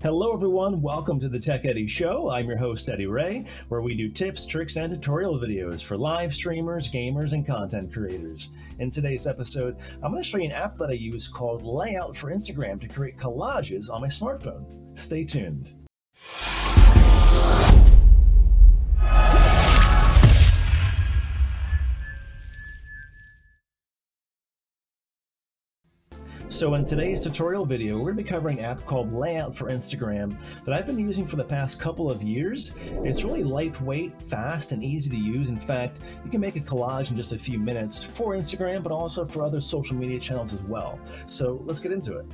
Hello everyone, welcome to the Tech Eddie Show. I'm your host Eddie Ray, where we do tips, tricks, and tutorial videos for live streamers, gamers, and content creators. In today's episode, I'm going to show you an app that I use called Layout for Instagram to create collages on my smartphone. Stay tuned. So in today's tutorial video, we're going to be covering an app called Layout for Instagram that I've been using for the past couple of years. It's really lightweight, fast, and easy to use. In fact, you can make a collage in just a few minutes for Instagram, but also for other social media channels as well. So let's get into it.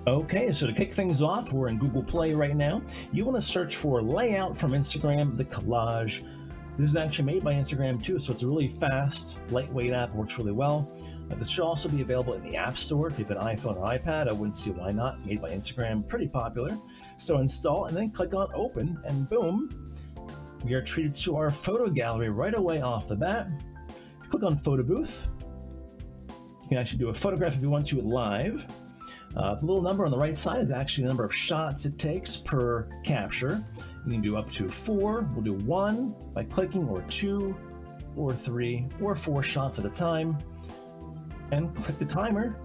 Okay, so to kick things off, we're in Google Play right now. You want to search for Layout from Instagram, the collage. This is actually made by Instagram too, so it's a really fast, lightweight app, works really well. This should also be available in the App Store if you have an iPhone or iPad. I wouldn't see why not. Made by Instagram, pretty popular. So install and then click on Open, and boom, we are treated to our photo gallery right away off the bat. Click on Photo Booth. You can actually do a photograph if you want to live. The little number on the right side is actually the number of shots it takes per capture. You can do up to 4. We'll do 1 by clicking, or 2, or 3, or 4 shots at a time. And click the timer.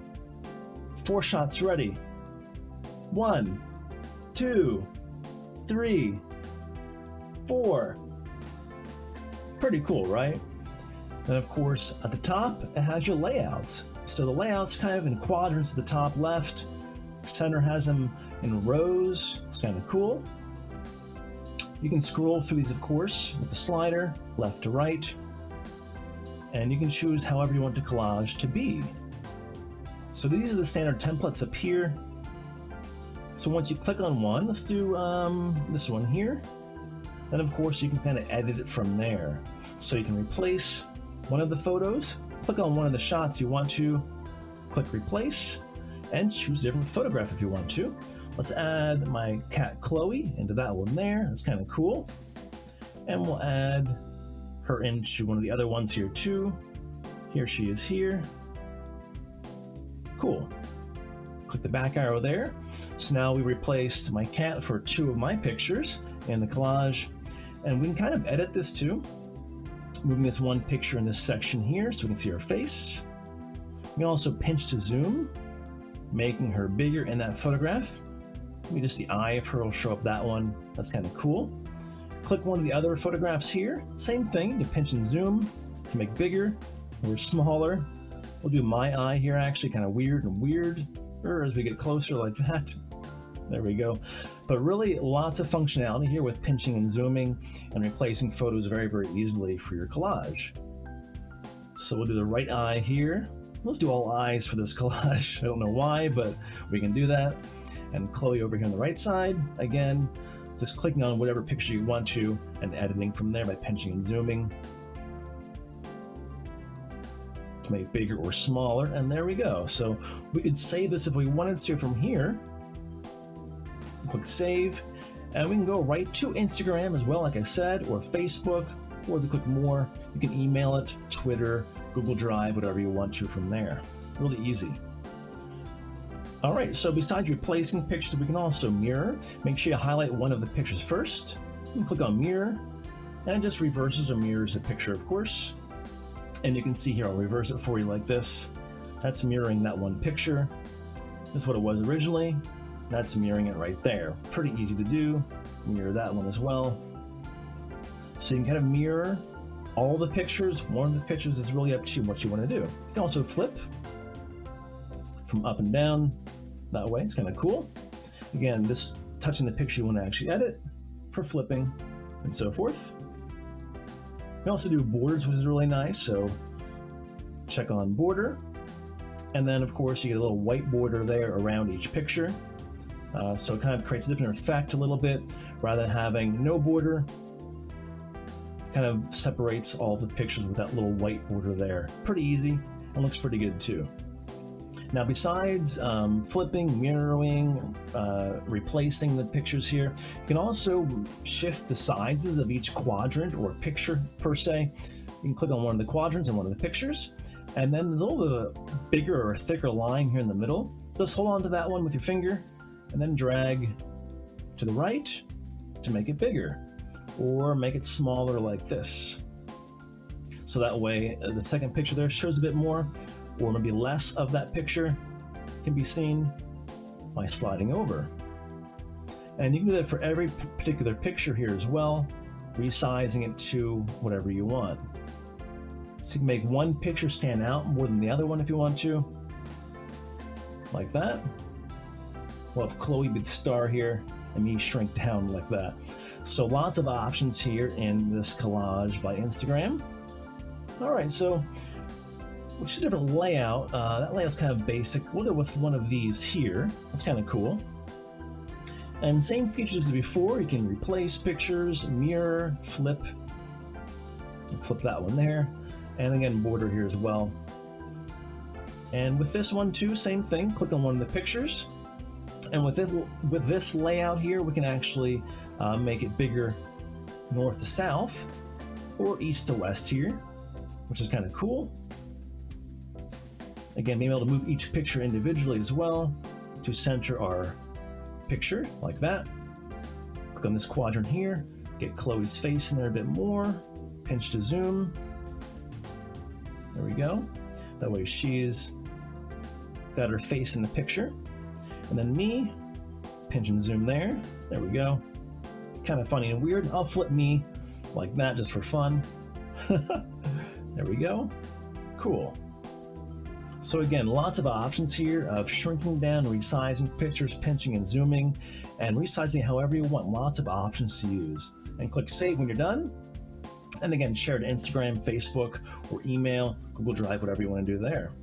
4 shots ready. 1, 2, 3, 4. Pretty cool, right? Then of course, at the top, it has your layouts. So the layout's kind of in quadrants at the top left. Center has them in rows. It's kind of cool. You can scroll through these, of course, with the slider, left to right. And you can choose however you want the collage to be. So these are the standard templates up here. So once you click on one, let's do this one here. Then of course you can kind of edit it from there. So you can replace one of the photos, click on one of the shots you want to, click replace, and choose a different photograph if you want to. Let's add my cat Chloe into that one there. That's kind of cool. And we'll add her into one of the other ones here too. Here she is here. Cool. Click the back arrow there. So now we replaced my cat for 2 of my pictures in the collage. And we can kind of edit this too. Moving this one picture in this section here so we can see her face. We can also pinch to zoom, making her bigger in that photograph. Maybe just the eye of her will show up that one. That's kind of cool. Click one of the other photographs here. Same thing, you pinch and zoom to make bigger or smaller. We'll do my eye here, actually kind of weird and weirder as we get closer like that. There we go. But really lots of functionality here with pinching and zooming and replacing photos very, very easily for your collage. So we'll do the right eye here. Let's do all eyes for this collage. I don't know why, but we can do that. And Chloe over here on the right side, again, just clicking on whatever picture you want to and editing from there by pinching and zooming to make it bigger or smaller, and there we go. So we could save this if we wanted to from here. Click save, and we can go right to Instagram as well, like I said, or Facebook, or if you click more, you can email it, Twitter, Google Drive, whatever you want to from there. Really easy. All right, so besides replacing pictures, we can also mirror. Make sure you highlight one of the pictures first. You can click on mirror, and it just reverses or mirrors the picture, of course. And you can see here, I'll reverse it for you like this. That's mirroring that one picture. This is what it was originally. That's mirroring it right there. Pretty easy to do. Mirror that one as well. So you can kind of mirror all the pictures. One of the pictures is really up to you what you want to do. You can also flip from up and down that way. It's kind of cool. Again, just touching the picture you want to actually edit for flipping and so forth. You can also do borders, which is really nice. So check on border. And then of course you get a little white border there around each picture. So it kind of creates a different effect a little bit. Rather than having no border, kind of separates all the pictures with that little white border there. Pretty easy and looks pretty good too. Now besides flipping, mirroring, replacing the pictures here, you can also shift the sizes of each quadrant or picture per se. You can click on one of the quadrants and one of the pictures, and then there's a little bit of a bigger or thicker line here in the middle. Just hold on to that one with your finger and then drag to the right to make it bigger, or make it smaller like this. So that way the second picture there shows a bit more, or maybe less of that picture can be seen by sliding over. And you can do that for every particular picture here as well, resizing it to whatever you want. So you can make one picture stand out more than the other one if you want to, like that. We'll have Chloe be the star here, and me shrink down like that. So lots of options here in this collage by Instagram. All right, so which is a different layout. That layout's kind of basic. We'll go with one of these here. That's kind of cool. And same features as before. You can replace pictures, mirror, flip that one there. And again, border here as well. And with this one too, same thing. Click on one of the pictures. And with this layout here, we can actually make it bigger north to south or east to west here, which is kind of cool. Again, being able to move each picture individually as well to center our picture like that. Click on this quadrant here, get Chloe's face in there a bit more, pinch to zoom. There we go. That way she's got her face in the picture. And then me, pinch and zoom there. There we go. Kind of funny and weird. I'll flip me like that just for fun. There we go. Cool. So again, lots of options here of shrinking down, resizing pictures, pinching and zooming, and resizing however you want. Lots of options to use. And click Save when you're done. And again, share to Instagram, Facebook, or email, Google Drive, whatever you want to do there.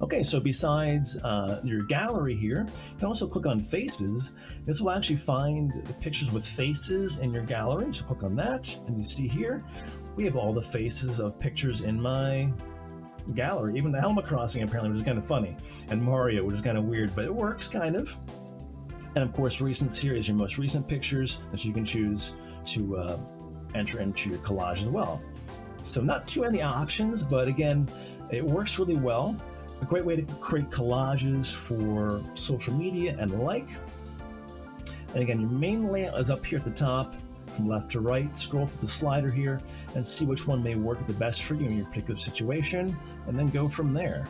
Okay, so besides your gallery here, you can also click on Faces. This will actually find the pictures with faces in your gallery. So click on that, and you see here, we have all the faces of pictures in my gallery. Even the Helma Crossing apparently, which is kind of funny, and Mario, which is kind of weird, but it works kind of. And of course, Recents here is your most recent pictures that you can choose to enter into your collage as well. So not too many options, but again, it works really well. A great way to create collages for social media and the like. And again, your main layout is up here at the top, from left to right. Scroll through the slider here and see which one may work the best for you in your particular situation, and then go from there.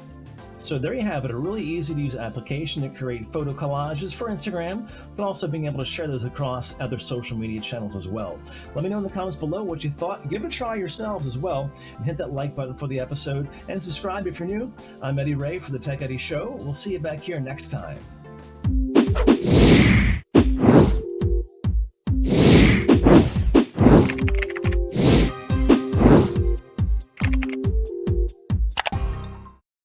So there you have it, a really easy to use application to create photo collages for Instagram, but also being able to share those across other social media channels as well. Let me know in the comments below what you thought. Give it a try yourselves as well, and hit that like button for the episode, and subscribe if you're new. I'm Eddie Ray for the Tech Eddie Show. We'll see you back here next time.